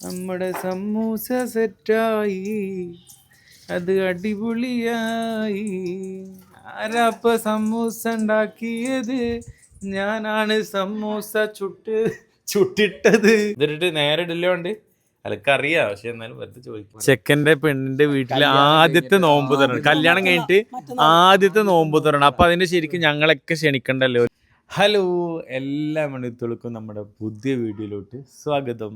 നമ്മുടെ സമൂസ സെറ്റായി, അത് അടിപൊളിയായി. ആരാപ്പ സമൂസ ഉണ്ടാക്കിയത്? ഞാനാണ് സമൂസ ചുട്ടിട്ടത്. ഇതിട്ട് നേരെ ഇടല്ലോണ്ട് അലക്കറിയാ, പക്ഷെ എന്നാലും വെറുതെ ചോദിക്കും. ചെക്കന്റെ പെണ്ണിന്റെ വീട്ടില് ആദ്യത്തെ നോമ്പ് തുറണം, കല്യാണം കഴിഞ്ഞിട്ട് ആദ്യത്തെ നോമ്പ് തുറണം. അപ്പൊ അതിന് ശരിക്കും ഞങ്ങളൊക്കെ ക്ഷണിക്കണ്ടല്ലോ. ഹലോ, എല്ലാ മണിത്തുകൾക്കും നമ്മുടെ പുതിയ വീഡിയോയിലോട്ട് സ്വാഗതം.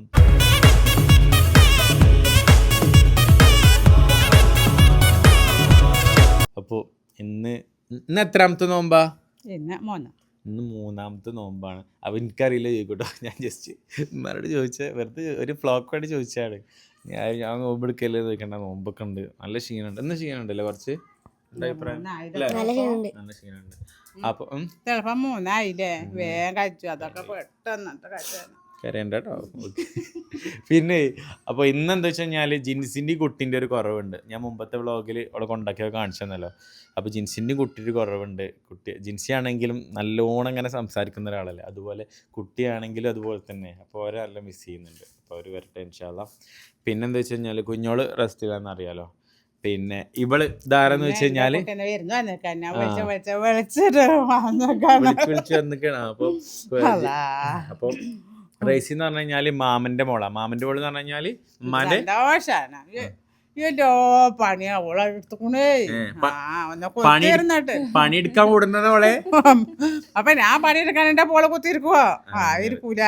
അപ്പോൾ ഇന്ന് എത്രാമത്തെ നോമ്പാ? ഇന്ന് മൂന്നാമത്തെ നോമ്പാണ്. അപ്പം എനിക്കറിയില്ല ചോദിക്കട്ടോ, ഞാൻ ജസ്റ്റ് ഉമ്മാരോട് ചോദിച്ചാൽ വെറുതെ ഒരു ഫ്ലോക്ക് വേണ്ടി ചോദിച്ചാണ്. ഞാൻ നോമ്പ് എടുക്കല്ലേ ചോദിക്കണ്ട, നോമ്പൊക്കെ ഉണ്ട്, നല്ല ക്ഷീണമുണ്ട്. ഇന്ന് ക്ഷീണമുണ്ടല്ലേ കുറച്ച്? അഭിപ്രായം നല്ല ക്ഷീണമുണ്ട്. അപ്പം ചിലപ്പം മൂന്നായില്ലേ, വേഗം കഴിച്ചു. അതൊക്കെ പെട്ടെന്ന് കരയണ്ട കേട്ടോ. പിന്നെ അപ്പോൾ ഇന്നെന്താ വെച്ച് കഴിഞ്ഞാൽ ജിൻസിൻ്റെ കുട്ടീൻ്റെ ഒരു കുറവുണ്ട്. ഞാൻ മുമ്പത്തെ വ്ളോഗിൽ അവളെ കൊണ്ടാക്കിയൊക്കെ കാണിച്ചു തന്നല്ലോ. അപ്പോൾ ജിൻസിൻ്റെ കുട്ടിയുടെ കുറവുണ്ട്. ജിൻസി ആണെങ്കിലും നല്ലോണം ഇങ്ങനെ സംസാരിക്കുന്ന ഒരാളല്ലേ, അതുപോലെ കുട്ടിയാണെങ്കിലും അതുപോലെ തന്നെ. അപ്പോൾ അവരെ നല്ല മിസ് ചെയ്യുന്നുണ്ട്. അപ്പോൾ അവർ വരട്ടെ ഇൻഷാ അല്ലാഹ്. പിന്നെന്താ വെച്ച് കഴിഞ്ഞാൽ കുഞ്ഞോള് റെസ്റ്റ് ചെയ്യാന്ന് അറിയാലോ. പിന്നെ ഇവള് ധാരാന്ന് വെച്ച് കഴിഞ്ഞാല് വിളിച്ച് വന്നിക്കാണ്. അപ്പൊ റേസി എന്ന് പറഞ്ഞു കഴിഞ്ഞാല് മാമന്റെ മോളാ. മാമന്റെ മോള് എന്ന് പറഞ്ഞു കഴിഞ്ഞാല് ഉമ്മാന്റെ പണിയെടുക്കാൻ കൂടുന്നത് അവളെ. അപ്പൊ ഞാൻ പണിയെടുക്കാൻ എന്റെ പോളെ കുത്തിരിക്കുവോ? ആയിരിക്കൂല.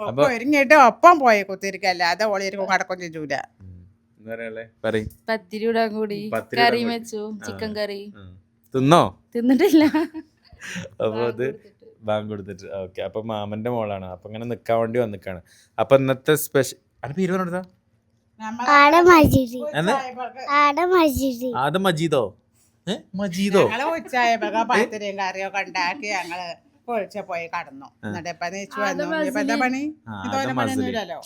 അപ്പൊ ഒരുങ്ങിട്ട് ഒപ്പം പോയി കുത്തിരിക്കല്ല, അതെ ഓളിരിക്കും കടക്കം ചെയ്യൂല. പത്തിരി ഇടാൻ കൂടി കറി വെച്ചു, ചിക്കൻ കറി. തിന്നോ? തിന്നിട്ടില്ല. അപ്പൊ അത് ബാങ്ക് കൊടുത്തിട്ട് ഓക്കെ. അപ്പൊ മാമന്റെ മോളാണ്. അപ്പൊ ഇങ്ങനെ നിക്കാൻ വേണ്ടി വന്നിക്കാണ്. അപ്പൊ ഇന്നത്തെ സ്പെഷ്യൽ ആണ് പേര് പറഞ്ഞെടുത്താ? ആദം മജീദോ? മജീദോ? പത്തിരിയും കറിയൊക്കെ ഉണ്ടാക്കി ഞങ്ങള് പൊളിച്ച പോയി കടന്നു. എന്നിട്ട് ഇപ്പൊ നീച്ചു വന്നു. ഇപ്പൊ എന്താ പണി? പണിയൊന്നുമില്ലല്ലോ.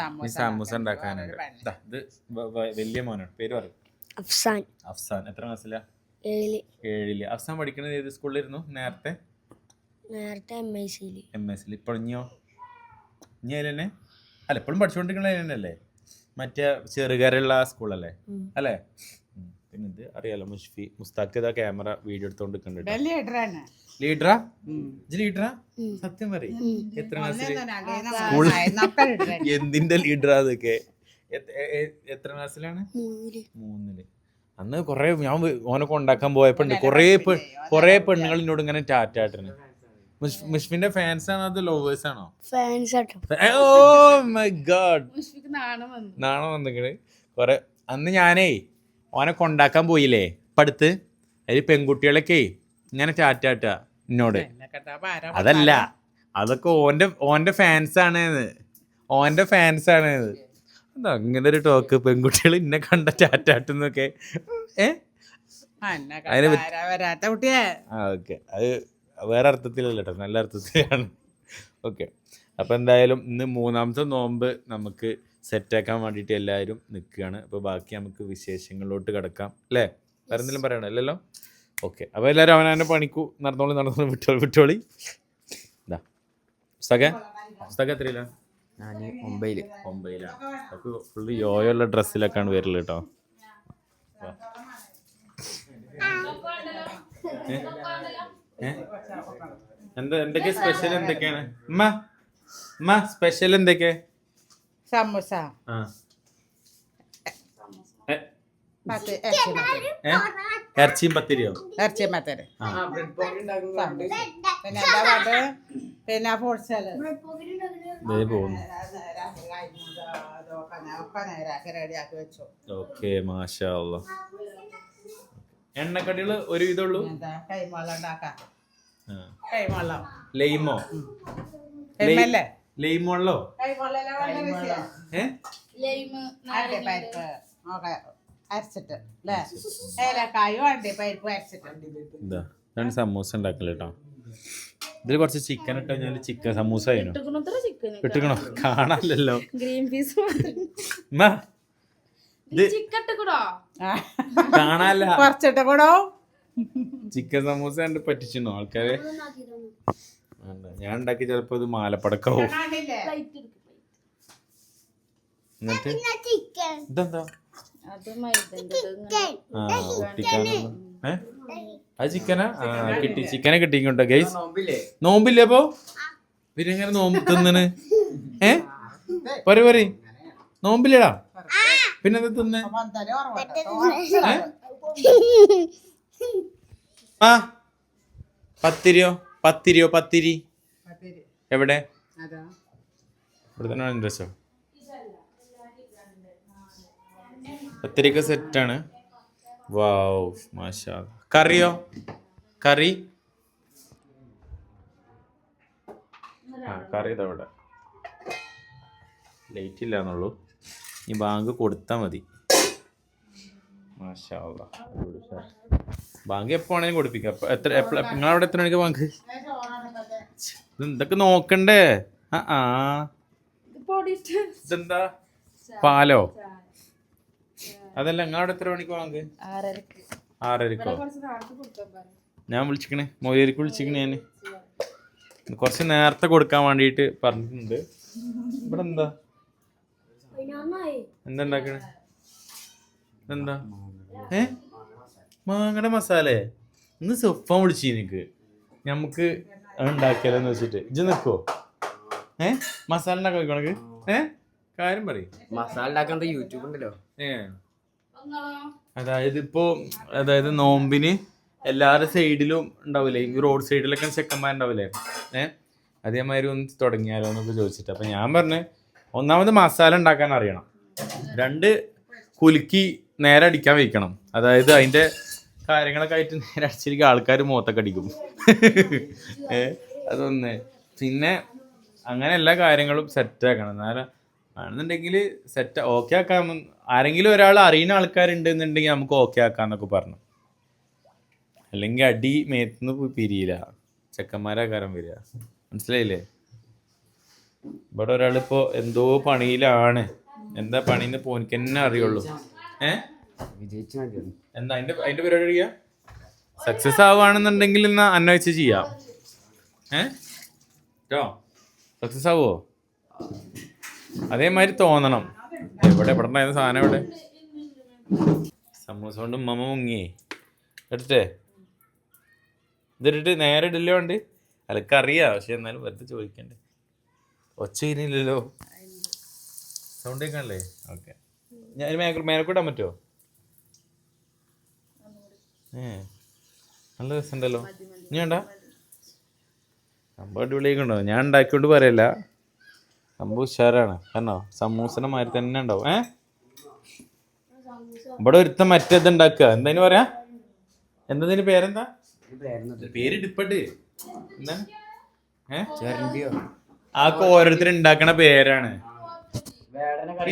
സമൂസ ഉണ്ടാക്കാനുണ്ട്. ഇത് വലിയ മോനാണ്. പേര് പറയും. അഫ്സാൻ. അഫ്സാൻ എത്ര ക്ലാസ്സിലാ? 7ല്. അഫ്സാൻ പഠിക്കുന്നത് ഏത് സ്കൂളിലായിരുന്നു നേരത്തെ? MSc. ഇപ്പോൾ ഇനിയോ? ഇനി അതിൽ അല്ല, എപ്പോഴും പഠിച്ചുകൊണ്ടിരിക്കണല്ലേ? മറ്റേ ചെറുകരയുള്ള സ്കൂളല്ലേ അല്ലേ? പിന്നെ ഇത് അറിയാലോ, മുസ്താഖ് ഇതാ ക്യാമറ വീഡിയോ എടുത്തോണ്ടിരിക്കുന്നുണ്ട്. ലീഡറാ? ലീഡറാ? സത്യം പറയും. എത്ര ക്ലാസ്സിൽ? എന്തിന്റെ ലീഡറാ അതൊക്കെ? എത്ര ക്ലാസ്സിലാണ്? 3ല്. അന്ന് കൊറേ ഞാൻ ഓനെ കൊണ്ടാക്കാൻ പോയപ്പോണ്ട് കൊറേ പെണ്ണുങ്ങൾ എന്നോട് ഇങ്ങനെ ടാറ്റാട്ടിന്. മുഷ്ഫിന്റെ ഫാൻസ് ആണോ അത് ലവേഴ്സ് ആണോ? ഓ മൈ ഗോഡ്, നാണം വന്നിക്കണ് കൊറേ. അന്ന് ഞാനേ ഓനെ കൊണ്ടാക്കാൻ പോയില്ലേ ഇപ്പടുത്ത്, അതിൽ പെൺകുട്ടികളൊക്കെ ഇങ്ങനെ ടാറ്റാട്ടാ എന്നോട്. അതല്ല, അതൊക്കെ ഓന്റെ ഫാൻസ് ആണ്. ഓന്റെ ഫാൻസ് ആണ്. എന്താ അങ്ങനെ ഒരു ടോക്ക്? പെൺകുട്ടികൾ ഇന്നെ കണ്ട ടാറ്റാട്ടുന്നൊക്കെ. ഓക്കെ, അത് വേറെ അർത്ഥത്തിലല്ല കേട്ടോ, നല്ല അർത്ഥത്തിലാണ്. ഓക്കെ, അപ്പോൾ എന്തായാലും ഇന്ന് മൂന്നാമത്തെ നോമ്പ് നമുക്ക് സെറ്റാക്കാൻ വേണ്ടിയിട്ട് എല്ലാവരും നിൽക്കുകയാണ്. അപ്പോൾ ബാക്കി നമുക്ക് വിശേഷങ്ങളിലോട്ട് കിടക്കാം അല്ലേ? വേറെ എന്തെങ്കിലും പറയണോ? അല്ലല്ലോ. ഓക്കെ, അപ്പോൾ എല്ലാവരും അവനെ പണിക്കൂ നടന്നോളി വിട്ടോളി. ഇതാ പുസ്തകം എത്രയില്ല? ഞാൻ 9ല്. 9ലാണ്. അപ്പോൾ ഫുള്ള് യോയുള്ള ഡ്രസ്സിലൊക്കെയാണ് വരല് കേട്ടോ. എന്തൊക്കെ സ്പെഷ്യൽ എന്തൊക്കെയാണ് ഉമ്മ? സ്പെഷ്യൽ എന്തൊക്കെ? സമൂസ, ഇറച്ചിയും പത്തിരിയോ? ഇറച്ചിയും പത്തിരി, പിന്നെ ഫ്രൂട്ട് സലാഡ്. ഓക്കെ, മാഷാ അല്ലാഹ്. എണ്ണക്കടികള് ഒരു വിധമുള്ളൂ. ലൈമോ? ലൈമോളോ? അരച്ചിട്ട് ഏലക്കായും അണ്ടിപ്പരിപ്പ് അരച്ചിട്ട് ഇതാണ് സമൂസ ഉണ്ടാക്കല് കേട്ടോ. ഇതിൽ കുറച്ച് ചിക്കൻ ഇട്ട് കഴിഞ്ഞാൽ ചിക്കൻ സമൂസ ആയിരുന്നു. കിട്ടണോ? കാണാനല്ലോ. ഗ്രീൻ പീസ് കാണാല്ല. കുറച്ചിട്ട് കൂടോ ചിക്കൻ സമൂസ കണ്ട് പറ്റിച്ചിണോ ആൾക്കാരെ? ഞാൻ ഉണ്ടാക്കി ചിലപ്പോ ഇത് മാലപ്പടക്കാവും. എന്നിട്ട് ഇതെന്താ അത് മൈദന്റെ ഒട്ടിക്കാനുള്ള അത് ചിക്കനാ കിട്ടി ചിക്കനെ കിട്ടിക്കോട്ടെ ഗൈസ്. നോമ്പില്ലേ അപ്പൊ പിന്നെ എങ്ങനെ നോമ്പ് തിന്നണ്? പറ നോമ്പില്ലടാ പിന്നെ എന്താ തിന്നെ? ആ പത്തിരി എവിടെ? ഇവിടെ തന്നെ രസം. പത്തിരിക്ക് സെറ്റാണ്. വാവ് മാഷാ. കറിയോ? കറി ഇതവിടെ. ലൈറ്റ് ഇല്ല എന്നുള്ളൂ. ഈ ബാങ്ക് കൊടുത്താൽ മതി. മാഷാ ബാങ്ക് എപ്പോ ആണെങ്കിലും കൊടുപ്പിക്കാം. നിങ്ങളവിടെ എത്ര മണിക്ക് ബാങ്ക്? ഇതൊക്കെ നോക്കണ്ടേ? ഇതെന്താ പാലോ? അതല്ല നിങ്ങളവിടെ എത്ര മണിക്ക് ബാങ്ക്? 6:30. ഞാൻ വിളിച്ചിക്കണേ മൊയ്യരിക്ക് വിളിച്ചിക്കണേ. ഞാൻ കുറച്ച് നേരത്തെ കൊടുക്കാൻ വേണ്ടിയിട്ട് പറഞ്ഞിട്ടുണ്ട്. ഇവിടെ എന്താ ഉണ്ടാക്കണേ? എന്താ മാങ്ങയുടെ മസാലേ? ഇന്ന് സൊഫ വിളിച്ചു എനിക്ക് നമുക്ക് ഉണ്ടാക്കിയാലോന്ന് വെച്ചിട്ട്. ഇജ്ജ് നിൽക്കോ? മസാല ഉണ്ടാക്കാൻ വെക്കണക്ക്? കാര്യം പറയും. മസാല ഉണ്ടാക്കാൻ യൂട്യൂബ് ഉണ്ടല്ലോ. അതായത് നോമ്പിന് എല്ലാവരുടെ സൈഡിലും ഉണ്ടാവില്ലേ, ഈ റോഡ് സൈഡിലൊക്കെ ചെക്കന്മാരുണ്ടാവില്ലേ, അതേമാതിരി ഒന്ന് തുടങ്ങിയാലോ എന്നൊക്കെ ചോദിച്ചിട്ട്. അപ്പം ഞാൻ പറഞ്ഞ് ഒന്നാമത് മസാല ഉണ്ടാക്കാൻ അറിയണം, 2 കുലുക്കി നേരെ അടിക്കാൻ വയ്ക്കണം. അതായത് അതിൻ്റെ കാര്യങ്ങളൊക്കെ ആയിട്ട് നേരെ അടിച്ചിരിക്കും ആൾക്കാർ മുഖത്തൊക്കെ അടിക്കും. അതൊന്ന്. പിന്നെ അങ്ങനെ എല്ലാ കാര്യങ്ങളും സെറ്റാക്കണം. എന്നാലും ആണെന്നുണ്ടെങ്കിൽ സെറ്റ് ഓക്കെ ആക്കാം. ആരെങ്കിലും ഒരാൾ അറിയുന്ന ആൾക്കാരുണ്ടെന്നുണ്ടെങ്കിൽ നമുക്ക് ഓക്കെ ആക്കാന്നൊക്കെ പറഞ്ഞു. അല്ലെങ്കിൽ അടി മേത്തുനിന്ന് പോയി പിരിയില്ല, ചെക്കന്മാരെ കാരം വരിക. മനസ്സിലായില്ലേ? ഇവിടെ ഒരാളിപ്പോ എന്തോ പണിയിലാണ്. എന്താ പണിന്ന് പോനിക്ക് തന്നെ അറിയുള്ളൂ. എന്താ അതിന്റെ പരിപാടി കഴിയാ? സക്സസ് ആവുകയാണെന്നുണ്ടെങ്കിൽ എന്നാ അന്വേഷിച്ച് ചെയ്യാം. സക്സസ് ആവുമോ? അതേമാതിരി തോന്നണം. എവിടെ ഉണ്ടായിരുന്ന സാധനം എവിടെ? സമൂസ കൊണ്ട് ഉമ്മ മുങ്ങിയേ. എടുത്തേ ഇതിട്ടിട്ട് നേരെ ഇടില്ലോ ഉണ്ട്. അതൊക്കെ അറിയാം, പക്ഷെ എന്നാലും വെറുതെ ചോദിക്കണ്ടേ. ഒച്ച ഇനിയില്ലല്ലോ, സൗണ്ട് കേൾക്കാനല്ലേ? ഓക്കെ. ഞാൻ മേലക്കൂടെ ഇടാൻ പറ്റുമോ? നല്ല രസമുണ്ടല്ലോ. ഇനി വേണ്ട? സംഭവം അടിപൊളിയൊക്കെ ഞാൻ ഉണ്ടാക്കിക്കൊണ്ട് പറയല്ല, സംഭവം ഉഷാറാണ്. കാരണം സമൂസനെ മാതിരി തന്നെ ഉണ്ടാവും. ഇവിടെ ഒരുത്തം മറ്റേത് ഉണ്ടാക്കുക. എന്തായാലും പറയാ, എന്താ പേരെന്താ? പേര് ഇടിപ്പട്ട് എന്താ? ആക്കെ ഓരോരുത്തർ ഉണ്ടാക്കണ പേരാണ്.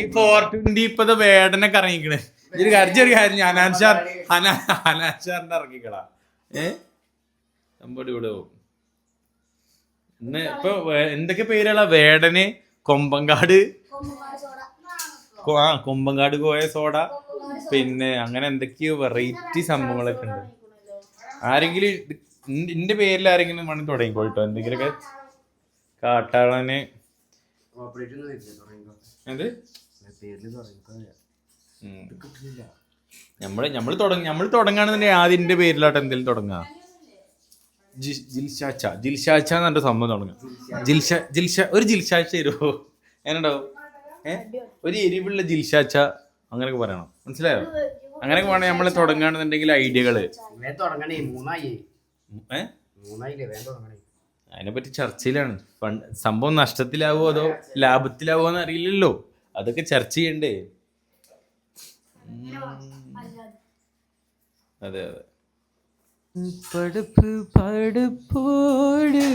ഈ 420 ഇപ്പത് വേടനൊക്കെ ഇറങ്ങിക്കണേ. ഒരു കാര്യം ഞാൻ അനാൻഷാറിന്റെ ഇറങ്ങിക്കളാ. സംഭവം ഇവിടെ ഇന്ന് ഇപ്പൊ എന്തൊക്കെ പേരുള്ള വേടന്, കൊമ്പങ്കാട് കോയ സോഡ, പിന്നെ അങ്ങനെ എന്തൊക്കെയോ വെറൈറ്റി സംഭവങ്ങളൊക്കെ ഉണ്ട്. ആരെങ്കിലും എന്റെ പേരിൽ ആരെങ്കിലും വേണമെങ്കിൽ തുടങ്ങിക്കോട്ടോ. എന്തെങ്കിലുമൊക്കെ കാട്ടാളന് എന്ത് നമ്മള് തുടങ്ങുകയാണെന്നുണ്ടെങ്കിൽ ആദ്യം എന്റെ പേരിലാട്ട് എന്തെങ്കിലും തുടങ്ങാ. ജിൽഷാച്ച എന്നെ സംഭവം തുടങ്ങാം. ഒരു ജിൽഷാച്ച തരുമോ? എന്നുണ്ടാവും ഒരു എരിവുള്ള ജിൽഷാച്ച അങ്ങനെയൊക്കെ പറയണം. മനസ്സിലായോ? അങ്ങനെയൊക്കെ വേണം നമ്മൾ തുടങ്ങുകയാണെന്നുണ്ടെങ്കിൽ ഐഡിയകള്. അതിനെപ്പറ്റി ചർച്ചയിലാണ്. സംഭവം നഷ്ടത്തിലാവോ അതോ ലാഭത്തിലാവോ എന്ന് അറിയില്ലല്ലോ. അതൊക്കെ ചർച്ച ചെയ്യണ്ടേ? അതെ. പടുപ്പോട്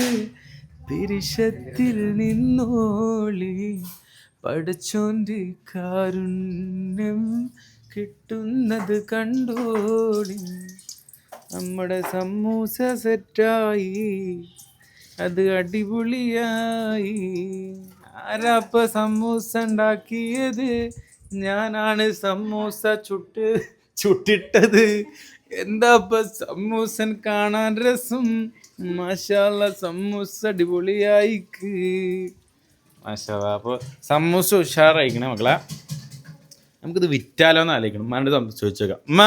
തിരിശത്തിൽ നിന്നോളി പഠിച്ചോന്റെ കാരുണ്യം കിട്ടുന്നത് കണ്ടോളി. നമ്മുടെ സമൂസ സെറ്റായി, അത് അടിപൊളിയായി. ആരാപ്പ സമൂസ ഉണ്ടാക്കിയത്? ഞാനാണ് സമൂസ ചുട്ടിട്ടത്. എന്താപ്പ സമൂസൻ കാണാൻ രസം. മാഷാഅല്ലാ, സമൂസ അടിപൊളിയായിക്ക്. മാഷാഅല്ലാ. അപ്പൊ സമൂസ ഉഷാറായിക്കണേ മക്കളെ. നമുക്കിത് വിറ്റാലോ എന്ന് ആലോചിക്കണം. ഉമ്മാനോട് ചോദിച്ചേക്കാം. ഉമ്മ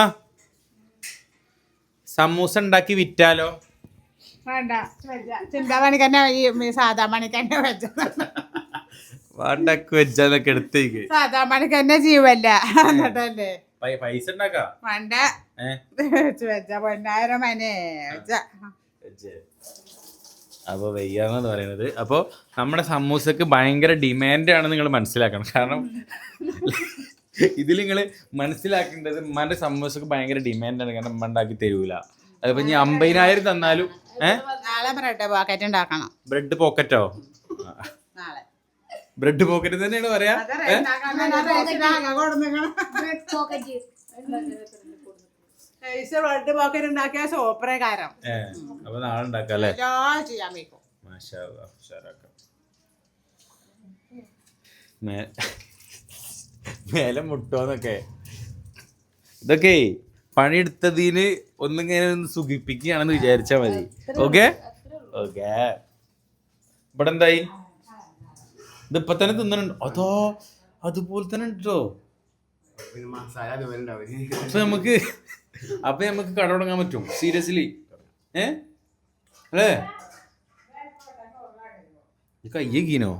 സമൂസ ഉണ്ടാക്കി വിറ്റാലോ? വേണ്ട, ചിന്താ പണിക്ക് തന്നെ ഈ സാധാ പണിക്ക് തന്നെ വെച്ചത്. വാണ്ടക്ക് വെച്ചതൊക്കെ എടുത്തേക്ക്. സാധാ പണിക്ക് തന്നെ ജീവല്ല എന്നിട്ടല്ലേ പൈസ ഉണ്ടാക്കാം. വേണ്ട വെച്ച പൊന്നായിരം മനെ വെച്ച. അപ്പോൾ വയ്യാന്ന് പറയുന്നത്. അപ്പോൾ നമ്മുടെ സമൂസക്ക് ഭയങ്കര ഡിമാൻഡാണ് നിങ്ങൾ മനസ്സിലാക്കണം. കാരണം ഇതിൽ നിങ്ങൾ മനസ്സിലാക്കേണ്ടത് ഉമ്മാൻ്റെ സമൂസക്ക് ഭയങ്കര ഡിമാൻഡാണ്. കാരണം ഉമ്മ ഉണ്ടാക്കി തരൂല. അതിപ്പോൾ ഇനി 50,000 തന്നാലും നാളെ ബ്രെഡ് പോക്കറ്റ് ഉണ്ടാക്കണം. ബ്രെഡ് പോക്കറ്റോ? നാളെ ബ്രെഡ് പോക്കറ്റ് തന്നെയാണ് പറയാ. ബ്രെഡ് പോക്കറ്റ് ഉണ്ടാക്കിയ സൂപ്പറേ കാരം. അപ്പൊ നാളെ ഉണ്ടാക്കാം അല്ലേ? ചെയ്യാൻ വയ്ക്കും. മേലെ മുട്ടോന്നൊക്കെ ഇതൊക്കെ പണിയെടുത്തതിന് ഒന്നിങ്ങനെ ഒന്ന് സുഖിപ്പിക്കുകയാണെന്ന് വിചാരിച്ചാ മതി. Okay okay. ഇവിടെ എന്തായി? ഇതിപ്പൊ തന്നെ തിന്നണുണ്ടോ? അതോ അതുപോലെ തന്നെ ഉണ്ടോ? അപ്പൊ നമുക്ക് കട തുടങ്ങാൻ പറ്റും. സീരിയസ്ലി അല്ലേ? കയ്യീനോ?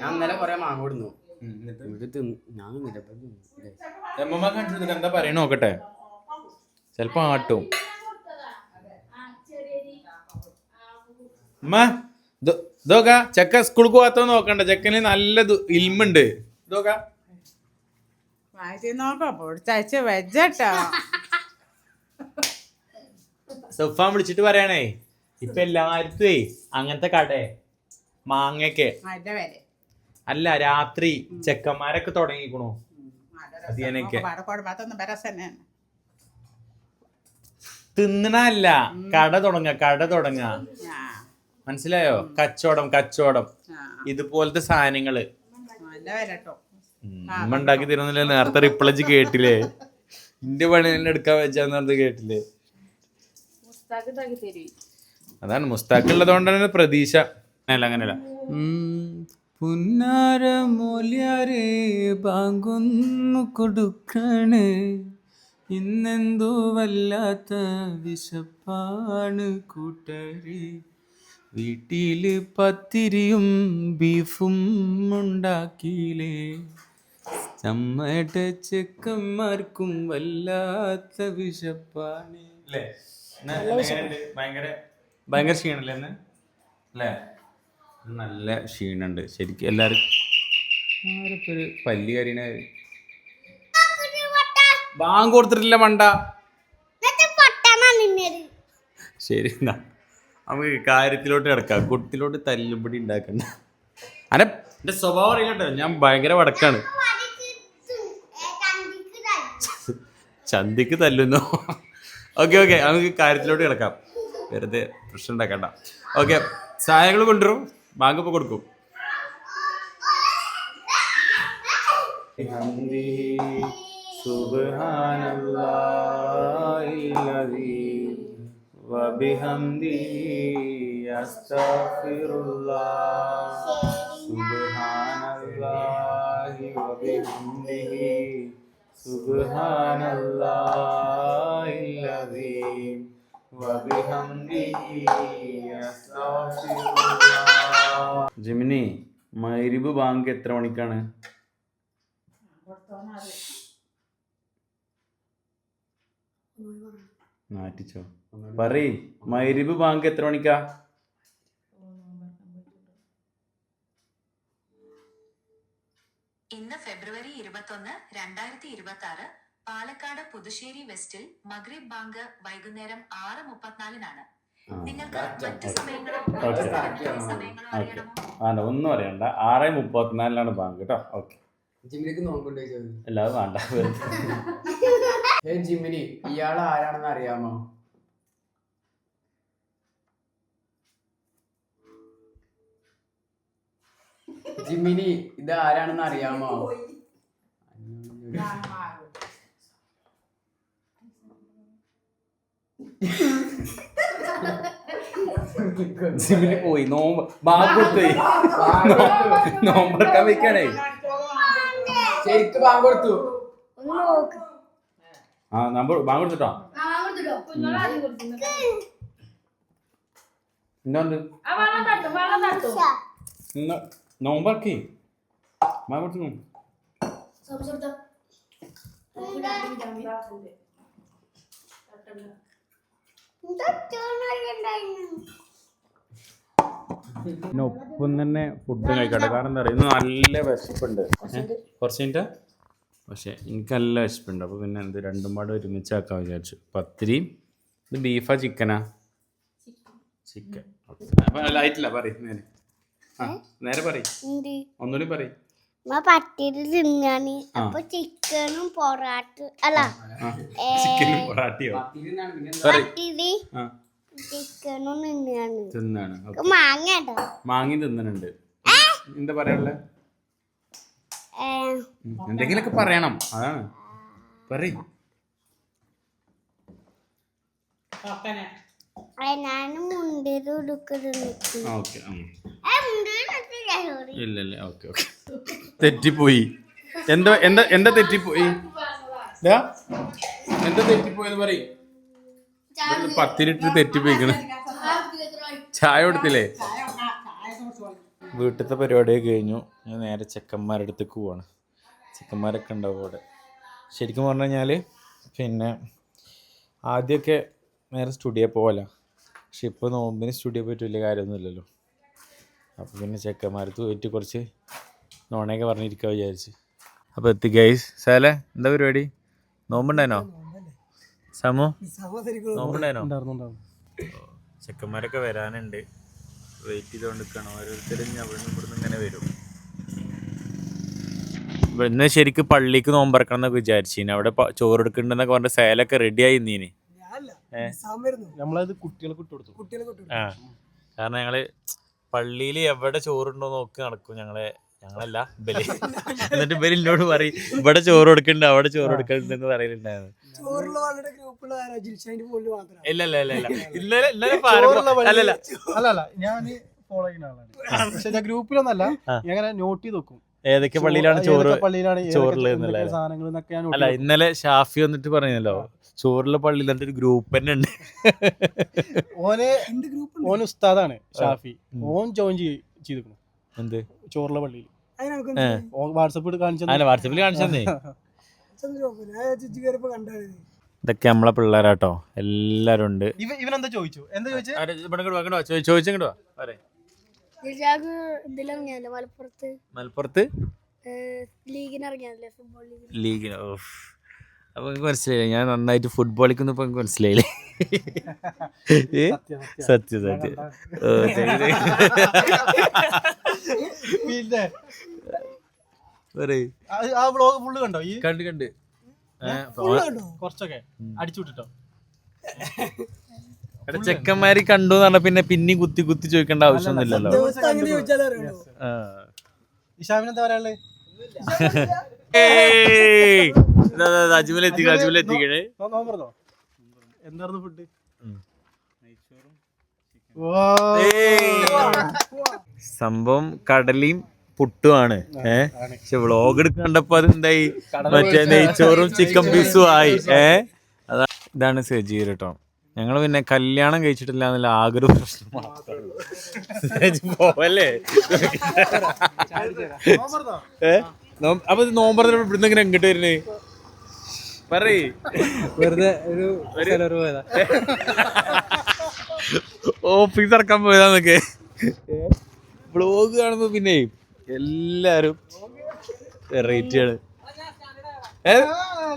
ഞാൻ ഇന്നലെ കൊറേ മാങ്ങ കൊടുന്നു. എന്താ പറയണ നോക്കട്ടെ. ചെലപ്പോ ആട്ടും. ഇതൊക്കെ ചെക്ക സ്കൂൾക്ക് പോകാത്ത നോക്കണ്ട. ചെക്കന് നല്ല ഇൽമുണ്ട്. ഇതൊക്കെ സഫാൻ വിളിച്ചിട്ട് പറയണേ, ഇപ്പൊ എല്ലാവർക്കുവേ അങ്ങനത്തെ കടേ മാങ്ങയൊക്കെ അല്ല രാത്രി ചെക്കന്മാരൊക്കെ തുടങ്ങിക്കണു. അതിനൊക്കെ തിന്നണല്ല, കട തുടങ്ങ മനസ്സിലായോ? കച്ചവടം ഇതുപോലത്തെ സാധനങ്ങള് ഉമ്മ ഉണ്ടാക്കി തരുന്നില്ല. നേരത്തെ റിപ്ലൈ കേട്ടില്ലേ? ഇന്റെ പണി തന്നെ എടുക്കാൻ വെച്ചാന്ന് കേട്ടില്ലേ? അതാണ് മുസ്താഖ് ഉള്ളതുകൊണ്ടാണ് പ്രതീക്ഷ. അങ്ങനെയല്ല പുന്നാര മോല്യാരെ ബാങ്കൊന്നു കൊടുക്കണേ, ഇന്നെന്തോ വല്ലാത്ത വിശപ്പാണ് കൂട്ടരെ, വീട്ടില് പത്തിരിയും ബീഫും ഉണ്ടാക്കിയില്ലേ, നമ്മടെ ചെക്കന്മാർക്കും വല്ലാത്ത വിശപ്പാണ്. ഭയങ്കര ക്ഷീണല്ലേ ഇന്ന്? അല്ലേ? നല്ല ക്ഷീണുണ്ട് ശരിക്കും. എല്ലാരും ഒരു പല്ലി കരീന ബാങ്ക് കൊടുത്തിട്ടില്ല മണ്ട. ശരി എന്നാ നമുക്ക് കാര്യത്തിലോട്ട് കിടക്കാം. കുട്ടിലോട്ട് തല്ലുപടി ഉണ്ടാക്കണ്ട. അനെ എന്റെ സ്വഭാവം അറിയില്ലട്ടോ, ഞാൻ ഭയങ്കര വടക്കാണ്. ചന്തിക്ക് തല്ലുന്നു. ഓക്കെ നമുക്ക് കാര്യത്തിലോട്ട് കിടക്കാം. വെറുതെ പ്രശ്നം ഉണ്ടാക്കണ്ട. ഓക്കെ, സാധനങ്ങൾ കൊണ്ടുവരും. ബാങ്ക് ഇപ്പൊ കൊടുക്കും. ജെമിനി, മഗ്‌രിബ് ബാങ്ക് എത്ര മണിക്കാണ്? നാറ്റിച്ചോ പറയ്. മഗ്‌രിബ് ബാങ്ക് എത്ര മണിക്കാ? ഇന്ന് ഫെബ്രുവരി 21, 2026 പാലക്കാട് പുതുശ്ശേരി വെസ്റ്റിൽ മഗ്‌രിബ് ബാങ്ക് വൈകുന്നേരം 6:34 നിങ്ങൾക്ക് മറ്റ് സമയങ്ങളും ഒന്നും അറിയണ്ട. 6:34 ബാങ്ക് കേട്ടോ. ഓക്കെ. ജിമ്മിനിക്ക് നോക്കണ്ടേ? എല്ലാവരും വേണ്ട. ജിമ്മിനി, ഇയാൾ ആരാണെന്ന് അറിയാമോ? ജിമ്മിനി, ഇത് ആരാണെന്ന് അറിയാമോ? ജിമ്മിന് പോയി നോമ്പ് ബാങ്ക് കൊടുത്തേ നോമ്പെടുക്കാൻ വെക്കാണേ. ശരിക്കും ബാങ്ക് കൊടുത്തു. ആ ബാങ്ക് കൊടുത്തിട്ടോ. എന്താണ്ട് നോമ്പാക്കി ബാങ്ക് കൊടുത്തു. പിന്നെ ഒപ്പം തന്നെ ഫുഡ് കഴിക്കട്ടെ. കാരണം എന്താ പറയുക, ഇന്ന് നല്ല വിശപ്പുണ്ട്. കുറച്ച് കഴിഞ്ഞാൽ പക്ഷേ എനിക്ക് നല്ല വിശപ്പുണ്ട്. അപ്പോൾ പിന്നെ എന്ത് രണ്ടും പാടെ ഒരുമിച്ചാക്കാൻ വിചാരിച്ചു. പത്തിരിയും ഇത് ബീഫാ ചിക്കനാ? ചിക്കൻ. അപ്പം ആയിട്ടില്ല, പറയും നേരെ. ആ നേരെ പറയും, ഒന്നുകൂടി പറയും. പത്തിരി തിന്നാണ്. അപ്പൊ ചിക്കനും പൊറാട്ട അല്ല ചിക്കനും പൊറാട്ടയോ? പത്തിരി ചിക്കനും തിന്നാണ്. മാങ്ങ മാങ്ങി തിന്നുന്നുണ്ട്. എന്താ പറയാനുള്ളത്? എന്തെങ്കിലൊക്കെ പറയണം, അതാണ് പറയും. ഞാനും മുണ്ടേര് ഓക്കെ ഇല്ലല്ലേ, ഓക്കെ ഓക്കെ. തെറ്റിപ്പോയി. എന്താ എന്താ എന്താ തെറ്റിപ്പോയി? എന്താ തെറ്റിപ്പോയെന്ന് പറയും. പത്തിരിട്ട് തെറ്റിപ്പോയിക്കണ്. ചായ കൊടുത്തില്ലേ? വീട്ടിലത്തെ പരിപാടിയൊക്കെ കഴിഞ്ഞു. ഞാൻ നേരെ ചെക്കന്മാരുടെ അടുത്തേക്ക് പോവാണ്. ചെക്കന്മാരൊക്കെ ഉണ്ടാവും അവിടെ. ശരിക്കും പറഞ്ഞു കഴിഞ്ഞാൽ പിന്നെ ആദ്യമൊക്കെ നേരെ സ്റ്റുഡിയോ പോകല. പക്ഷെ ഇപ്പോൾ നോമ്പിന് സ്റ്റുഡിയോ പോയിട്ട് വലിയ കാര്യമൊന്നുമില്ലല്ലോ. അപ്പോൾ പിന്നെ ചെക്കന്മാർക്ക് പോയിട്ട് കുറച്ച് നോണയൊക്കെ പറഞ്ഞിരിക്കാൻ വിചാരിച്ച്. അപ്പോൾ എത്തി ഗൈസ്. സാലേ എന്താ പരിപാടി? നോമ്പുണ്ടായിരുന്നോ? സമു നോമ്പുണ്ടായിരുന്നോ? ചെക്കന്മാരൊക്കെ വരാനുണ്ട്. വെയിറ്റ് ചെയ്തുകൊണ്ട് നിൽക്കണം. ഓരോരുത്തരും അവിടെ ഇവിടുന്ന് ഇങ്ങനെ വരും. ഇന്ന് ശരിക്കും പള്ളിക്ക് നോമ്പറക്കണം എന്നൊക്കെ വിചാരിച്ചു. അവിടെ ചോറ് എടുക്കണ്ടെന്നൊക്കെ പറഞ്ഞ സേലൊക്കെ റെഡിയായി നീന്. നമ്മളത് കുട്ടികൾക്ക് കൊടുത്തു. ആ കാരണം ഞങ്ങള് പള്ളിയിൽ എവിടെ ചോറുണ്ടോ നോക്കി നടക്കും. ഞങ്ങളല്ല ബലി. എന്നിട്ട് ബലിനോട് പറയും ഇവിടെ ചോറ് കൊടുക്കണ്ട് അവിടെ ചോറ് കൊടുക്കണ്ടെന്ന് പറയലുണ്ടായിരുന്നു. ഇല്ല അല്ലല്ല ഞാൻ ഫോളോ ചെയ്യുന്ന ആളാണ്. പക്ഷെ ഞാൻ ഗ്രൂപ്പിലൊന്നല്ല, ഞാൻ നോട്ട് ചെയ്ത് വെക്കും ഏതൊക്കെ പള്ളിയിലാണ് ചോറ് ചോറുള്ളത് സാധനങ്ങൾ എന്നൊക്കെ. അല്ല ഇന്നലെ ഷാഫി വന്നിട്ട് പറഞ്ഞല്ലോ ചോറുള്ള പള്ളിയിൽ എന്നിട്ട് ഗ്രൂപ്പ് തന്നെ ഉണ്ട്. ഓൻ ഉസ്താദാണ് ഷാഫി. ഓൻ ജോയിൻ ചെയ്തിരിക്കുന്നു. എന്ത് ചോറുള്ള പള്ളിയിൽ വാട്സപ്പിൽ കാണിച്ചേ. ഇതൊക്കെ നമ്മളെ പിള്ളേരാട്ടോ, എല്ലാരും ഉണ്ട്. ഇവനെന്താ ചോദിച്ചു? എന്താ ചോദിച്ചിങ്ങോട്ടോ. മലപ്പുറത്ത് ലീഗിന്. അപ്പൊ എനിക്ക് മനസ്സിലായില്ല. ഞാൻ നന്നായിട്ട് ഫുട്ബോളിക്കൊന്നും ഇപ്പൊ എനിക്ക് മനസ്സിലായില്ലേ? സത്യം കണ്ട് കുറച്ചൊക്കെ അടിച്ചുവിട്ടോ. ചെക്കന്മാര് കണ്ടു എന്ന് പറഞ്ഞ പിന്നെ പിന്നെയും കുത്തി ചോദിക്കേണ്ട ആവശ്യമൊന്നുമില്ലല്ലോ. ഇഷാമിനെന്താ പറയാനുള്ളത്? അജ്മലെത്തിക്കണേ. എന്തായിരുന്നു ഫുഡ്? സംഭവം കടലയും പുട്ടുമാണ്. പക്ഷെ വ്ളോഗ് എടുക്കണ്ടപ്പോ അതെന്തായി, മറ്റേ നെയ്ച്ചോറും ചിക്കൻ പീസും ആയി. അതാ ഇതാണ് സജീർ കേട്ടോ. ഞങ്ങള് പിന്നെ കല്യാണം കഴിച്ചിട്ടില്ല എന്നുള്ള ആഗ്രഹ പ്രശ്നം പോവല്ലേ. അപ്പൊ നോമ്പറ ഇവിടുന്ന് എങ്ങനെ എങ്ങോട്ട് വരുന്നേ പറയ്. വെറുതെ ഒരു ഓഫീസ് ഇറക്കാൻ പോയതാന്നൊക്കെ. വ്ളോഗ് കാണുമ്പോ പിന്നെ എല്ലാരും വെറൈറ്റിയാണ്.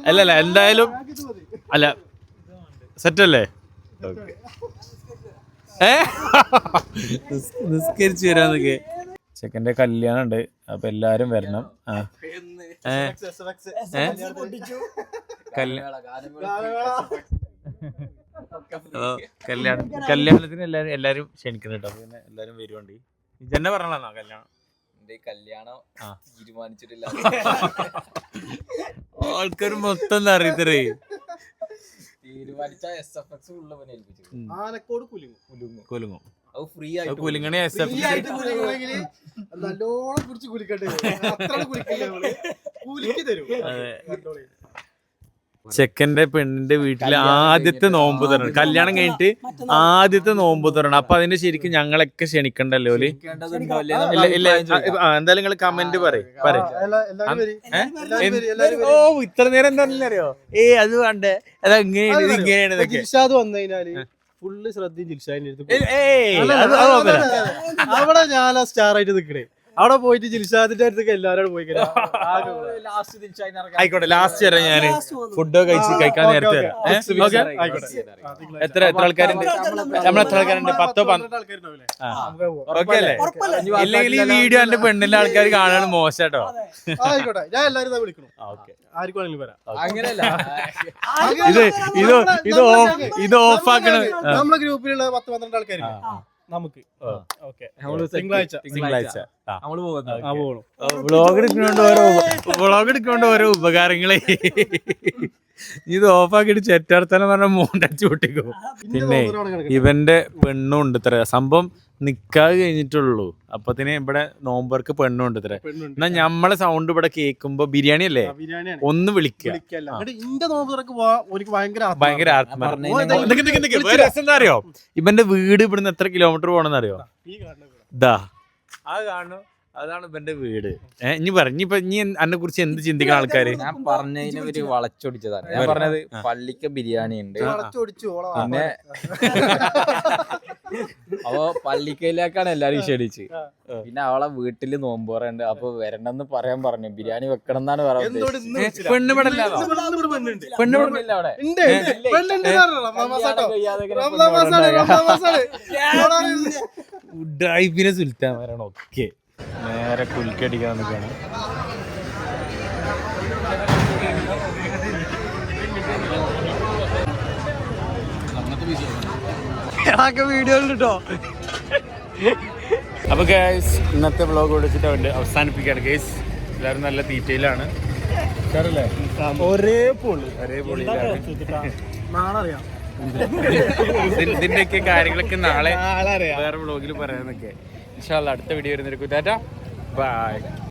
അല്ലല്ല എന്തായാലും അല്ല സെറ്റല്ലേ? നിസ്കരിച്ചു വരാന്നൊക്കെ. ചെക്കൻ്റെ കല്യാണം ഉണ്ട്, അപ്പൊ എല്ലാരും വരണം. കല്യാണത്തിന് എല്ലാരും ക്ഷണിക്കുന്നു കേട്ടോ. പിന്നെ എല്ലാരും വരുവാണ്ട്. ഇജന്നെ പറഞ്ഞാണോ കല്യാണം തീരുമാനിച്ചിട്ടില്ല. ആൾക്കാർ മൊത്തം അറിയത്തരേ. തീരുമാനിച്ച SFX ഉള്ള പോലെ ഏൽപ്പിച്ചു. ആനക്കോട് കുലുങ്ങും. കുലുങ്ങും. അത് ഫ്രീ അത് ആയിട്ട് കുലുങ്ങണേ ഫ്രീ ആയിട്ട് കുലുങ്ങണമെങ്കില് നല്ലോണം പിടിച്ച് കുലിക്കട്ടെ. അത്ര കുലിക്കില്ല നമ്മള്. കുലുക്കി തരും. കണ്ടോളി. ചെക്കന്റെ പെണ്ണിന്റെ വീട്ടില് ആദ്യത്തെ നോമ്പ് തുറണം, കല്യാണം കഴിഞ്ഞിട്ട് ആദ്യത്തെ നോമ്പ് തുറണം. അപ്പൊ അതിന് ശരിക്കും ഞങ്ങളൊക്കെ ക്ഷണിക്കണ്ടല്ലോ ഓല്? ഇല്ല എന്തായാലും നിങ്ങൾ കമന്റ് പറയും. എല്ലാവരും വരി. എല്ലാവരും വരി. ഓ ഇത്ര നേരം എന്താണെന്ന് അറിയോ? അത് വേണ്ടേ, അത് ഇങ്ങനെയാണ് ഇത് ഇങ്ങനെയാണ് ഇതൊക്കെ. ജിൽഷാദ് വന്നു കഴിഞ്ഞാല് ഫുള്ള് ശ്രദ്ധയും ജിൽഷാദിന്റെ അടുത്ത് ഏയ് അവിടെ ഞാൻ സ്റ്റാർ ആയിട്ട് നിക്കണേ. അവിടെ പോയിട്ട് ജിൽഷാദിന്റെ അടുത്തേക്ക് എല്ലാവരും പോയി ആയിക്കോട്ടെ, ലാസ്റ്റ് വരാം. ഞാന് ഫുഡ് കഴിക്കാൻ നേരത്തെ വരാം. ഓക്കെ, എത്ര ആൾക്കാരുണ്ട്? നമ്മളെത്ര ആൾക്കാരുണ്ട്? 10-12 ആൾക്കാരുണ്ടാവില്ലേ? ഓക്കെ അല്ലേ? ഇല്ലെങ്കിൽ ഈ വീഡിയോ എന്റെ പെണ്ണിന്റെ ആൾക്കാർ കാണാൻ മോശട്ടോ. ആയിക്കോട്ടെ, ഞാൻ എല്ലാവരും വിളിക്കണം. ഓക്കെ, ആർക്കും വേണമെങ്കിലും വരാം. അങ്ങനെയല്ല. ഇത് ഓഫാക്കണ നമ്മളെ ഗ്രൂപ്പിലുള്ള 10-12 ആൾക്കാരില്ലേ നമുക്ക്. ഓക്കെ, തിങ്കളാഴ്ച നമ്മള് പോകുന്നു. വ്ളോഗ് എടുക്കുന്നോണ്ട് ഓരോ ഉപകാരങ്ങളെ ഇത് ഓഫാക്കിട്ട് ചെറ്റർത്തനം പറഞ്ഞ മൂണ്ടച്ചു പൊട്ടിക്കും. പിന്നെ ഇവന്റെ പെണ്ണും ഉണ്ട് ഇത്ര സംഭവം, നിക്കാതെ കഴിഞ്ഞിട്ടുള്ളൂ. അപ്പത്തിന് ഇവിടെ നോമ്പർക്ക് പെണ്ണും ഉണ്ട് ഇത്ര. എന്നാ ഞമ്മളെ സൗണ്ട് ഇവിടെ കേൾക്കുമ്പോ ബിരിയാണി അല്ലേ ഒന്ന് വിളിക്കുക. ഭയങ്കര എന്താ അറിയോ, ഇവന്റെ വീട് ഇവിടുന്ന് എത്ര കിലോമീറ്റർ പോകണമെന്ന് അറിയോ? ഇതാ ആ കാണു, അതാണ് ഇവന്റെ വീട്. ഇനി പറഞ്ഞിപ്പോ ഇനി എന്നെ കുറിച്ച് എന്ത് ചിന്തിക്കുന്ന ആൾക്കാര്? ഞാൻ പറഞ്ഞതിന് ഒരു വളച്ചൊടിച്ചതാണ്. ഞാൻ പറഞ്ഞത് പള്ളിക്ക ബിരിയാണി ഉണ്ട്, പിന്നെ അപ്പൊ പള്ളിക്കയിലേക്കാണ് എല്ലാരും ക്ഷണിച്ച്. പിന്നെ അവളെ വീട്ടില് നോമ്പോറുണ്ട്, അപ്പൊ വരണമെന്ന് പറയാൻ പറഞ്ഞു. ബിരിയാണി വെക്കണം എന്നാണ് പറയുന്നത്. പെണ്ണുപെടല്ലാതോ? പെണ്ണുപെടില്ല അവിടെ. ഉഡായിപ്പിനെ സുൽത്താൻമാരാണ്. ഒക്കെ നേരെ കുലിക്കടിക്കാൻ നിൽക്കാണ്. വീഡിയോ കിട്ടോ. അപ്പൊ ഗൈസ് ഇന്നത്തെ വ്ളോഗ് കൊടുത്തിട്ട് അവസാനിപ്പിക്കുകയാണ് ഗൈസ്. എല്ലാവരും നല്ല തീറ്റയിലാണ്. ഒരേ പൊളി ഇതിന്റെയൊക്കെ കാര്യങ്ങളൊക്കെ നാളെ വേറെ വ്ളോഗിൽ പറയാനൊക്കെ. ഇൻഷാ അല്ലാ അടുത്ത വീഡിയോ വരുന്നവർക്ക് ടാറ്റാ ബൈ.